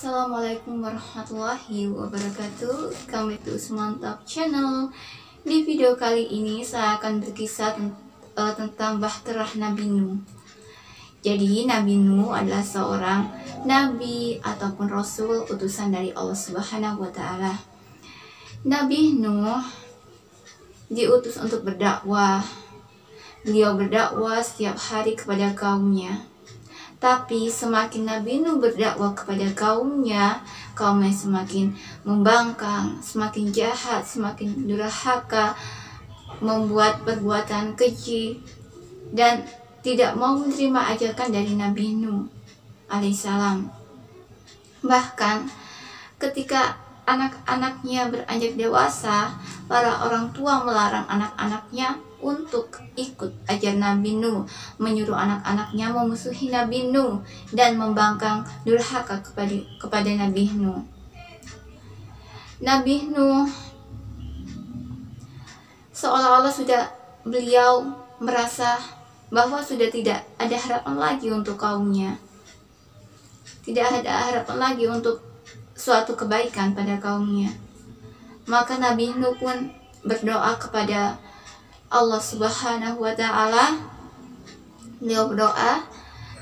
Assalamualaikum warahmatullahi wabarakatuh. Kami itu Semantap Channel. Di video kali ini saya akan berkisah tentang Bahterah Nabi Nuh. Jadi Nabi Nuh adalah seorang nabi ataupun rasul utusan dari Allah Subhanahu wa taala. Nabi Nuh diutus untuk berdakwah. Beliau berdakwah setiap hari kepada kaumnya. Tapi semakin Nabi Nuh berdakwah kepada kaumnya semakin membangkang, semakin jahat, semakin durhaka, membuat perbuatan keji, dan tidak mau menerima ajakan dari Nabi Nuh alaihissalam. Bahkan ketika anak-anaknya beranjak dewasa, para orang tua melarang anak-anaknya untuk ikut ajar Nabi Nuh, menyuruh anak-anaknya memusuhi Nabi Nuh dan membangkang durhaka kepada Nabi Nuh. Nabi Nuh seolah-olah beliau merasa bahwa sudah tidak ada harapan lagi untuk kaumnya. Tidak ada harapan lagi untuk suatu kebaikan pada kaumnya. Maka Nabi Nuh pun berdoa kepada Allah Subhanahu wa taala. Beliau berdoa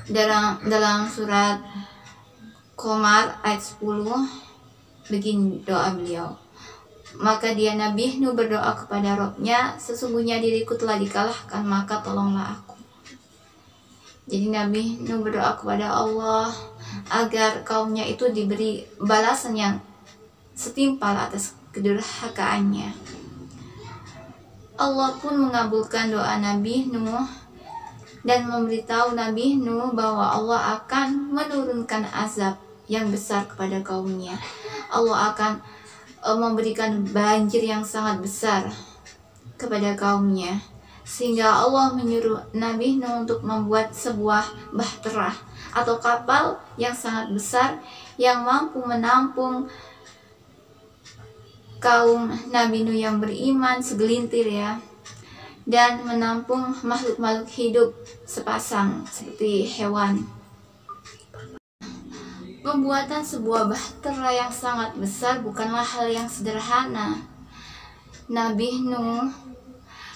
dalam surat Qamar ayat 10. Begini doa beliau. Maka Nabi Nuh berdoa kepada Rabb-nya, sesungguhnya diriku telah dikalahkan, maka tolonglah aku. Jadi Nabi Nuh berdoa kepada Allah agar kaumnya itu diberi balasan yang setimpal atas kedurhakaannya. Allah pun mengabulkan doa Nabi Nuh dan memberitahu Nabi Nuh bahwa Allah akan menurunkan azab yang besar kepada kaumnya. Allah akan memberikan banjir yang sangat besar kepada kaumnya, sehingga Allah menyuruh Nabi Nuh untuk membuat sebuah bahterah atau kapal yang sangat besar yang mampu menampung kaum Nabi Nuh yang beriman segelintir dan menampung makhluk-makhluk hidup sepasang seperti hewan. Pembuatan sebuah bahtera yang sangat besar bukanlah hal yang sederhana. Nabi Nuh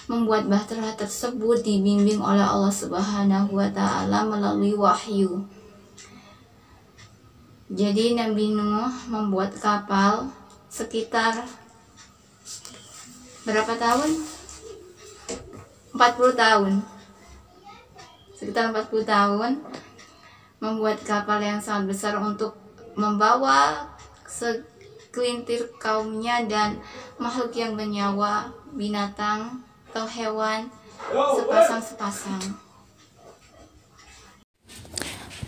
membuat bahtera tersebut dibimbing oleh Allah Subhanahu wa taala melalui wahyu. Jadi Nabi Nuh membuat kapal sekitar berapa tahun? 40 tahun. Sekitar 40 tahun membuat kapal yang sangat besar untuk membawa segelintir kaumnya dan makhluk yang bernyawa, binatang atau hewan sepasang-sepasang.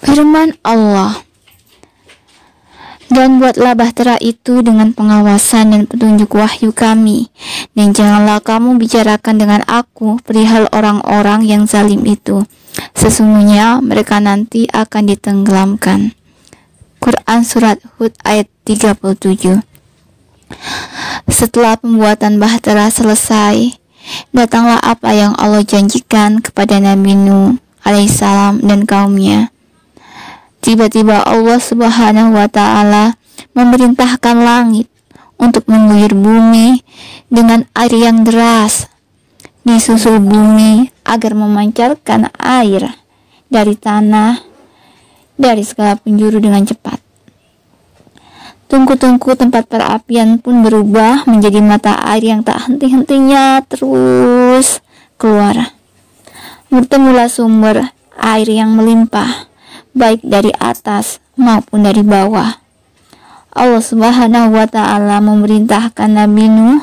Firman Allah, dan buatlah bahtera itu dengan pengawasan dan petunjuk wahyu kami, dan janganlah kamu bicarakan dengan aku perihal orang-orang yang zalim itu. Sesungguhnya mereka nanti akan ditenggelamkan. Quran Surat Hud ayat 37. Setelah pembuatan bahtera selesai, datanglah apa yang Allah janjikan kepada Nabi Nuh alaihissalam dan kaumnya. Tiba-tiba Allah Subhanahu wa taala memerintahkan langit untuk mengguyur bumi dengan air yang deras. Disusul bumi agar memancarkan air dari tanah dari segala penjuru dengan cepat. Tungku-tungku tempat perapian pun berubah menjadi mata air yang tak henti-hentinya terus keluar. Bertemulah sumber air yang melimpah, baik dari atas maupun dari bawah. Allah Subhanahu wa taala memerintahkan Nabi Nuh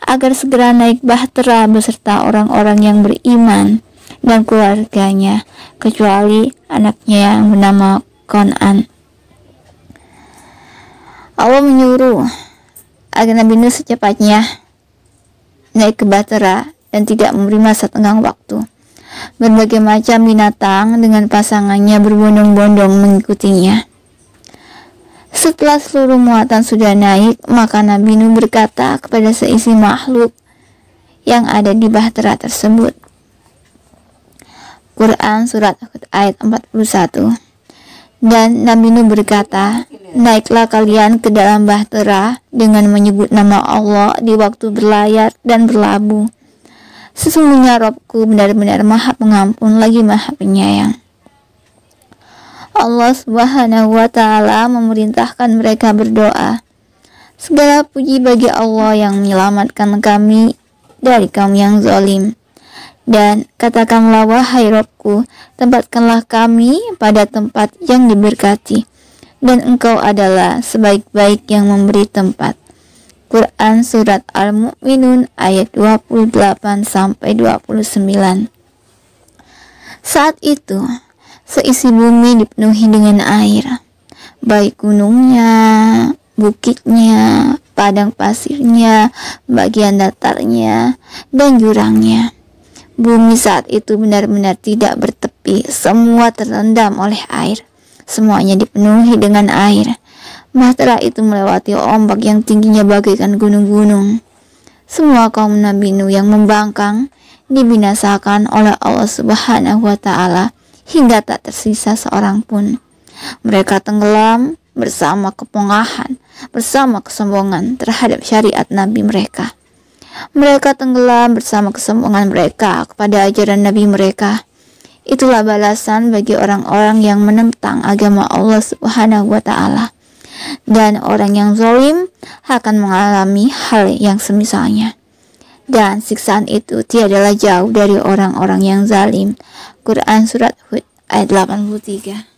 agar segera naik bahtera beserta orang-orang yang beriman dan keluarganya, kecuali anaknya yang bernama Kan'an. Allah menyuruh agar Nabi Nuh secepatnya naik ke bahtera dan tidak memberi masa tenggang waktu. Berbagai macam binatang dengan pasangannya berbondong-bondong mengikutinya. Setelah seluruh muatan sudah naik, maka Nabi Nuh berkata kepada seisi makhluk yang ada di bahtera tersebut. Quran Surat Hud ayat 41. Dan Nabi Nuh berkata, Naiklah kalian ke dalam bahtera dengan menyebut nama Allah di waktu berlayar dan berlabuh. Sesungguhnya Robku benar-benar Maha Pengampun lagi Maha Penyayang. Allah Subhanahu wa Ta'ala memerintahkan mereka berdoa. Segala puji bagi Allah yang menyelamatkan kami dari kaum yang zalim. Dan katakanlah, wahai Robku, tempatkanlah kami pada tempat yang diberkati, dan Engkau adalah sebaik-baik yang memberi tempat. Quran Surat Al-Mu'minun ayat 28-29. Saat itu, seisi bumi dipenuhi dengan air, baik gunungnya, bukitnya, padang pasirnya, bagian datarnya, dan jurangnya. Bumi saat itu benar-benar tidak bertepi, semua terendam oleh air. Semuanya dipenuhi dengan air. Bahtera itu melewati ombak yang tingginya bagaikan gunung-gunung. Semua kaum Nabi Nuh yang membangkang dibinasakan oleh Allah Subhanahu wa Ta'ala hingga tak tersisa seorang pun. Mereka tenggelam bersama kepongahan, bersama kesombongan terhadap syariat Nabi mereka. Mereka tenggelam bersama kesombongan mereka kepada ajaran Nabi mereka. Itulah balasan bagi orang-orang yang menentang agama Allah Subhanahu wa Ta'ala. Dan orang yang zalim akan mengalami hal yang semisalnya. Dan siksaan itu tiadalah jauh dari orang-orang yang zalim. Quran Surat Hud ayat 83.